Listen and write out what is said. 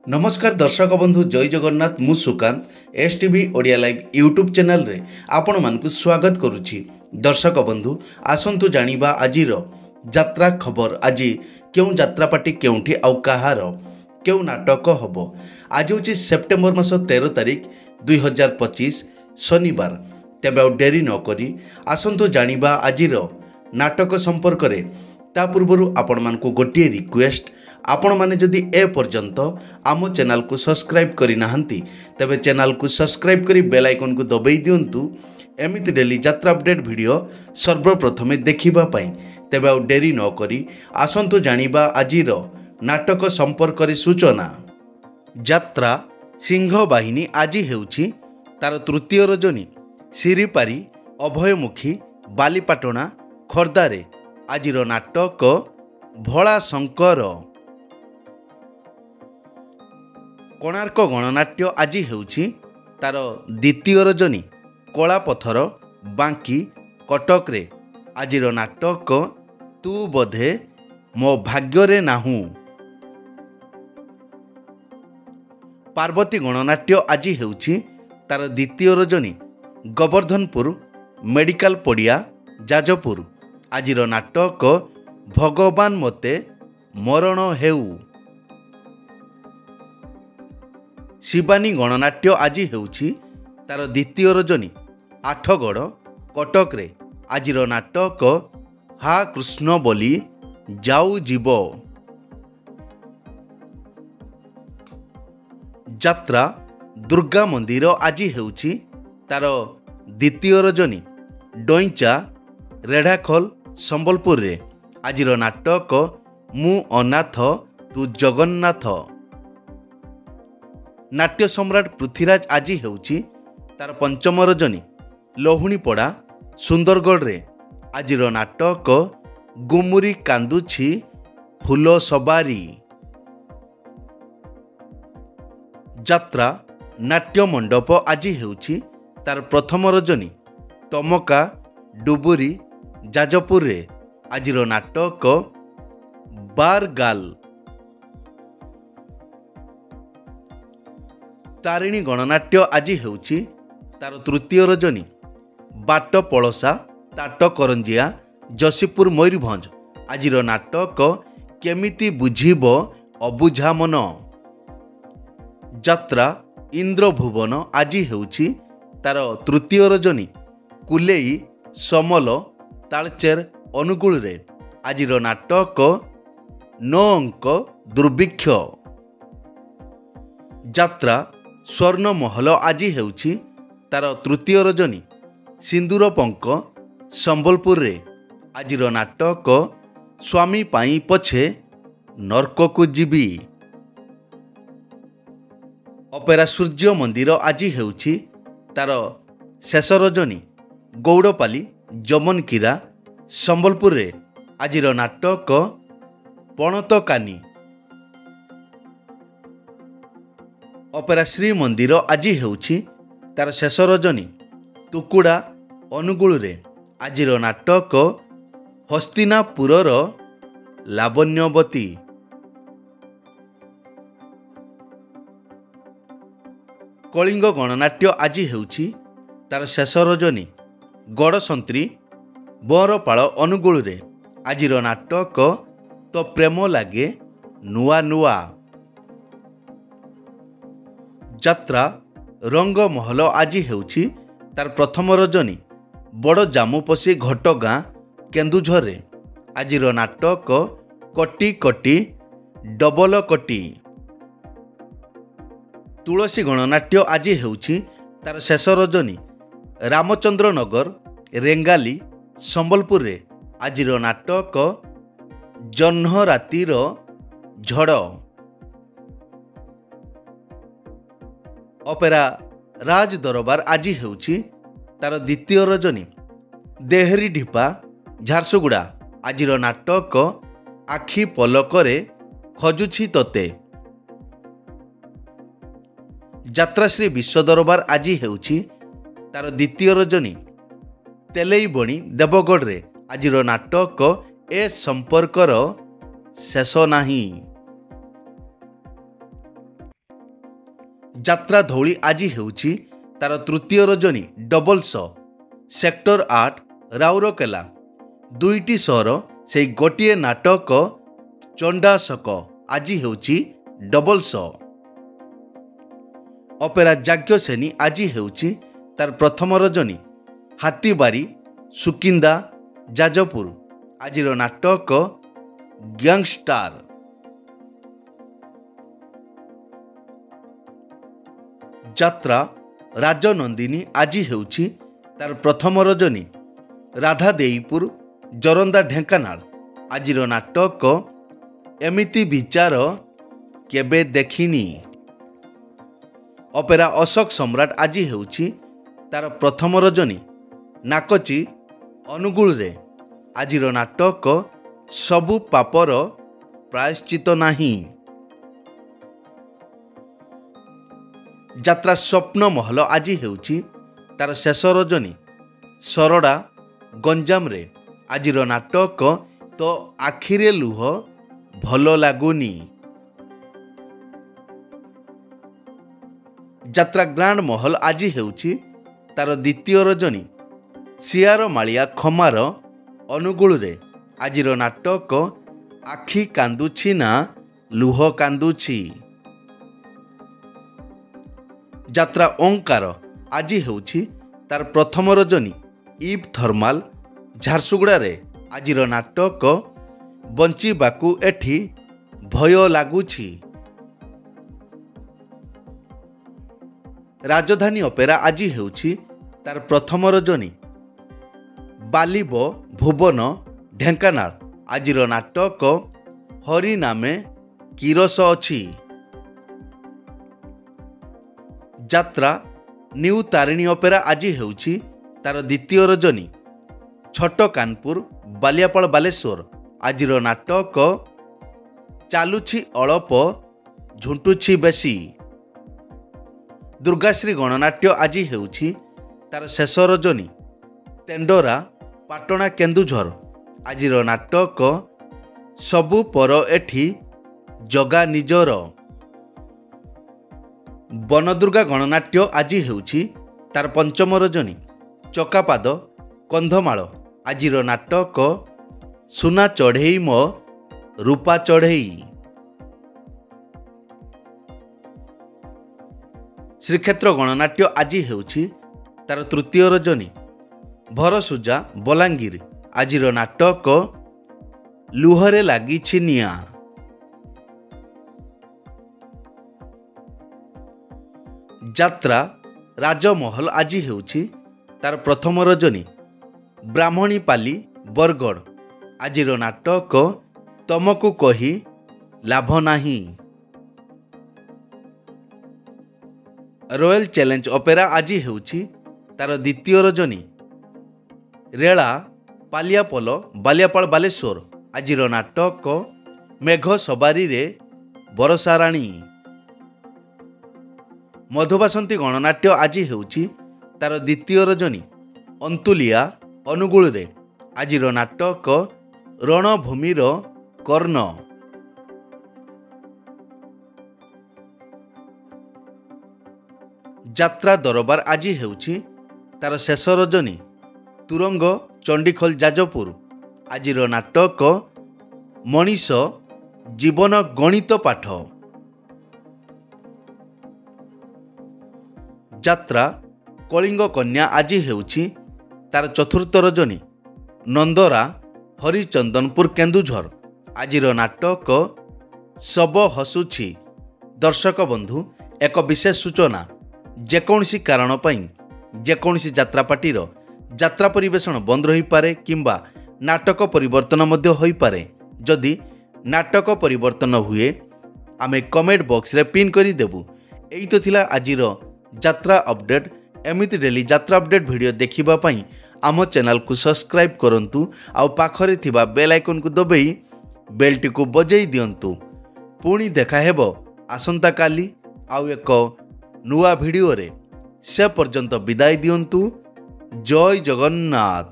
नमस्कार दर्शक बंधु जय जगन्नाथ मु Sukant S TV Odia live YouTube channel रे आपण मानकु स्वागत करुछि। दर्शक बंधु आसंतु जानिबा आजिर यात्रा खबर। आज क्यों यात्रा पार्टी केउठी आउ कहार क्यों नाटक हबो। आज होछि सेप्टेम्बर मास 13 तारिख 2025 शनिवार। तेबे आ डेरी न करी आसंतु जानिबा आजिर नाटक संपर्क रे। ता पूर्वरु आपण मानकु गोटिए रिक्वेस्ट, आपण माने जदि ए पर्यंत आम चैनल को सब्सक्राइब करि नाहंती तबे चैनल को सब्सक्राइब करी बेल आइकन को दबाई दियंतु एमिति डेली यात्रा अपडेट वीडियो सर्वप्रथमे देखिबा पई। तेबे आ डेरी न करी आसंतु जानिबा आजिर नाटक संपर्क रे सूचना। यात्रा सिंह बाहिनी आज हेउछि तार तृतीय रजनी। सिरिपारी अभयमुखी बालीपाटना खोर्धारे आजिर नाटक भोला शंकर। कोणार्क गणनाट्य आज हेउछि तार द्वितीय रजनी। कलापथर बांकी कटक रे आजिर नाटक तू बोधे मो भाग्य नाहू। पार्वती गणनाट्य आज हेउछि तार द्वितीय रजनी। गोवर्धनपुर मेडिकल पड़िया जाजपुर आजिर नाटक भगवान मते मरण हेउ। शिवानी गणनाट्य आज हेउछि तार द्वितीय रजनी। आठगड़ कटक रे आजिर नाटक हा कृष्ण बोली जाऊ जीव। यात्रा दुर्गा मंदिर आज हेउछि तार द्वितीय रजनी। डईचा रेढ़ाखोल संबलपुर रे आजिर नाटक मु अनाथ तू जगन्नाथ। नाट्य सम्राट पृथ्वीराज आज हेउछि तार पंचम रजनी। लहुणीपड़ा सुंदरगढ़ रे आजिर नाटक गुमुरी कांदुछि फूल सवारी। यात्रा नाट्य मंडप आज हेउछि तार प्रथम रजनी। टमका डुबुरी जाजपुर रे आजिर नाटक बारगाल। तारिणी गणनाट्य आज हेउछि तार तृतीय रजनी। बाट पलसा ताट करंजिया जसीपुर मयूरभंज आजिर नाटक केमिति बुझिब अबुझा मन। यात्रा इंद्रभुवन आज हेउछि तार तृतीय रजनी। कुलेई समल तालचेर अनुगुल रे आजिर नाटक नौ अंक दुर्भिक्ष। यात्रा स्वर्ण महल आज हेउछि तार तृतीय रजनी। सिंदूर पंक संबलपुर रे आजिर नाटक स्वामी पाई पछे नरक को जीवी। अपेरा सूर्य मंदिर आज हेउछि तार शेष रजनी। गौड़पाली जमनकीरा संबलपुर रे आजिर नाटक पणतकानी। अपेरा श्री मंदिर आज हेउछि तार शेष रजनी। तुकुड़ा अनुगुल रे आजिर नाटक हस्तिनापुरर लावण्यवती। कलिंग गणनाट्य आज हेउछि तार शेष रजनी। गड़संत्री बरपाल अनुगुल रे आजिर नाटक तो प्रेम लागे नुआ नुआ। यात्रा रंग महल आज हेउछि तार प्रथम रजनी। बड़ जामुपसी घटगाँ केन्दुझर रे आजिर नाटक कटी कटी डबल कटी। तुलसी गणनाट्य आज हेउछि तार शेष रजनी। रामचंद्र नगर रेंगाली संबलपुर रे आजिर नाटक जह्न रातिर झड़। अपेरा राज दरबार आज हेउछि तार द्वितीय रजनी। देहरी ढिपा झारसुगुड़ा आजिर नाटक आखि पलकरे खजुछि तोते। यात्राश्री विश्व दरबार आज हेउछि तार द्वितीय रजनी। तेलेई बणी देवगढ़ रे आजिर नाटक ए संपर्कर शेष नाही। ଯାତ୍ରା ଧଉଳି ଆଜି ହେଉଛି ତାର ତୃତୀୟ ରଜନୀ ଡବଲ ଶୋ। ସେକ୍ଟର 8 ରାଉରକେଲା, 2ଟି ଶୋର ସେଇ ଗୋଟିଏ ନାଟକ ଚଣ୍ଡାଶୋକ ଆଜି ହେଉଛି ଡବଲ ଶୋ। ଅପେରା ଯାଜ୍ଞସେନୀ ଆଜି ହେଉଛି ତାର ପ୍ରଥମ ରଜନୀ। ହାତୀବାରି, ସୁକିନ୍ଦା, ଯାଜପୁର ଆଜିର ନାଟକ ଗ୍ୟାଙ୍ଗଷ୍ଟାର। ଯାତ୍ରା ରାଜନନ୍ଦିନୀ ଆଜି ହେଉଛି ତାର ପ୍ରଥମ ରଜନୀ। ରାଧାଦେଇପୁର, ଜୋରନ୍ଦା, ଢେଙ୍କାନାଳ ଆଜିର ନାଟକ ଏମିତି ବିଚାର କେବେ ଦେଖିନି। ଅପେରା ଅଶୋକ ସମ୍ରାଟ ଆଜି ହେଉଛି ତାର ପ୍ରଥମ ରଜନୀ। ନାକଚି, ଅନୁଗୁଳରେ ଆଜିର ନାଟକ ସବୁ ପାପର ପ୍ରାୟଶ୍ଚିତ ନାହିଁ। ଯାତ୍ରା ସ୍ୱପ୍ନମହଲ ଆଜି ହେଉଛି ତାର ଶେଷ ରଜନୀ। ସରଡ଼ା, ଗଞ୍ଜାମରେ ଆଜିର ନାଟକ ତୋ ଆଖିରେ ଲୁହ ଭଲ ଲାଗୁନି। ଯାତ୍ରା ଗ୍ରାଣ୍ଡ ମହଲ ଆଜି ହେଉଛି ତାର ଦ୍ୱିତୀୟ ରଜନୀ। ସିଆର ମାଳିଆ ଖମାର, ଅନୁଗୁଳରେ ଆଜିର ନାଟକ ଆଖି କାନ୍ଦୁଛି ନା ଲୁହ କାନ୍ଦୁଛି। ଯାତ୍ରା ଓଙ୍କାର ଆଜି ହେଉଛି ତାର ପ୍ରଥମ ରଜନୀ। ଇବ୍ ଥର୍ମାଲ, ଝାରସୁଗୁଡ଼ାରେ ଆଜିର ନାଟକ ବଞ୍ଚିବାକୁ ଏଠି ଭୟ ଲାଗୁଛି। ରାଜଧାନୀ ଅପେରା ଆଜି ହେଉଛି ତାର ପ୍ରଥମ ରଜନୀ। ବାଲିବ ଭୁବନ, ଢେଙ୍କାନାଳ ଆଜିର ନାଟକ ହରି ନାମେ କିରସ ଅଛି। ଯାତ୍ରା ନ୍ୟୁ ତାରିଣୀ ଅପେରା ଆଜି ହେଉଛି ତାର ଦ୍ୱିତୀୟ ରଜନୀ। ଛୋଟ କାନପୁର, ବାଲିଆପାଳ, ବାଲେଶ୍ୱର ଆଜିର ନାଟକ ଚାଲୁଛି ଅଳପ ଝୁଣ୍ଟୁଛି ବେଶୀ। ଦୁର୍ଗାଶ୍ରୀ ଗଣନାଟ୍ୟ ଆଜି ହେଉଛି ତାର ଶେଷ ରଜନୀ। ତେଣ୍ଡରା, ପାଟଣା, କେନ୍ଦୁଝର ଆଜିର ନାଟକ ସବୁ ପର ଏଠି ଜଗା ନିଜର। ବନଦୁର୍ଗା ଗଣନାଟ୍ୟ ଆଜି ହେଉଛି ତାର ପଞ୍ଚମ ରଜନୀ। ଚକାପାଦ, କନ୍ଧମାଳ ଆଜିର ନାଟକ ସୁନା ଚଢ଼େଇ ମୋ ରୂପା ଚଢ଼େଇ। ଶ୍ରୀକ୍ଷେତ୍ର ଗଣନାଟ୍ୟ ଆଜି ହେଉଛି ତାର ତୃତୀୟ ରଜନୀ। ଭରସୁଜା, ବଲାଙ୍ଗୀର ଆଜିର ନାଟକ ଲୁହରେ ଲାଗିଛି ନିଆଁ। ଯାତ୍ରା ରାଜମହଲ ଆଜି ହେଉଛି ତାର ପ୍ରଥମ ରଜନୀ। ବ୍ରାହ୍ମଣୀପାଲି, ବରଗଡ଼ ଆଜିର ନାଟକ ତମକୁ କହି ଲାଭ ନାହିଁ। ରୟାଲ ଚ୍ୟାଲେଞ୍ଜ ଅପେରା ଆଜି ହେଉଛି ତାର ଦ୍ୱିତୀୟ ରଜନୀ। ରେଳା, ପାଲିଆପଲ, ବାଲିଆପାଳ, ବାଲେଶ୍ୱର ଆଜିର ନାଟକ ମେଘ ସବାରିରେ ବରଷାରାଣୀ। ମଧୁବାସନ୍ତୀ ଗଣନାଟ୍ୟ ଆଜି ହେଉଛି ତାର ଦ୍ୱିତୀୟ ରଜନୀ। ଅନ୍ତୁଲିଆ, ଅନୁଗୁଳରେ ଆଜିର ନାଟକ ରଣଭୂମିର କର୍ଣ୍ଣ। ଯାତ୍ରା ଦରବାର ଆଜି ହେଉଛି ତାର ଶେଷ ରଜନୀ। ତୁରଙ୍ଗ, ଚଣ୍ଡିଖୋଲ, ଯାଜପୁର ଆଜିର ନାଟକ ମଣିଷ ଜୀବନ ଗଣିତ ପାଠ। ଯାତ୍ରା କଳିଙ୍ଗ କନ୍ୟା ଆଜି ହେଉଛି ତାର ଚତୁର୍ଥ ରଜନୀ। ନନ୍ଦରା, ହରିଚନ୍ଦନପୁର, କେନ୍ଦୁଝର ଆଜିର ନାଟକ ଶବ ହସୁଛି। ଦର୍ଶକ ବନ୍ଧୁ, ଏକ ବିଶେଷ ସୂଚନା, ଯେକୌଣସି କାରଣ ପାଇଁ ଯେକୌଣସି ଯାତ୍ରାପାର୍ଟିର ଯାତ୍ରା ପରିବେଷଣ ବନ୍ଦ ରହିପାରେ କିମ୍ବା ନାଟକ ପରିବର୍ତ୍ତନ ମଧ୍ୟ ହୋଇପାରେ। ଯଦି ନାଟକ ପରିବର୍ତ୍ତନ ହୁଏ ଆମେ କମେଣ୍ଟ ବକ୍ସରେ ପିନ୍ କରିଦେବୁ। ଏଇ ତ ଥିଲା ଆଜିର ଯାତ୍ରା ଅପଡେଟ୍। ଏମିତି ଡେଲି ଯାତ୍ରା ଅପଡେଟ୍ ଭିଡ଼ିଓ ଦେଖିବା ପାଇଁ ଆମ ଚ୍ୟାନେଲକୁ ସବସ୍କ୍ରାଇବ୍ କରନ୍ତୁ ଆଉ ପାଖରେ ଥିବା ବେଲ୍ ଆଇକନ୍କୁ ଦବାଇ ବେଲ୍ଟିକୁ ବଜାଇ ଦିଅନ୍ତୁ। ପୁଣି ଦେଖା ହେବ ଆସନ୍ତାକାଲି ଆଉ ଏକ ନୂଆ ଭିଡ଼ିଓରେ। ସେ ପର୍ଯ୍ୟନ୍ତ ବିଦାୟ ଦିଅନ୍ତୁ। ଜୟ ଜଗନ୍ନାଥ।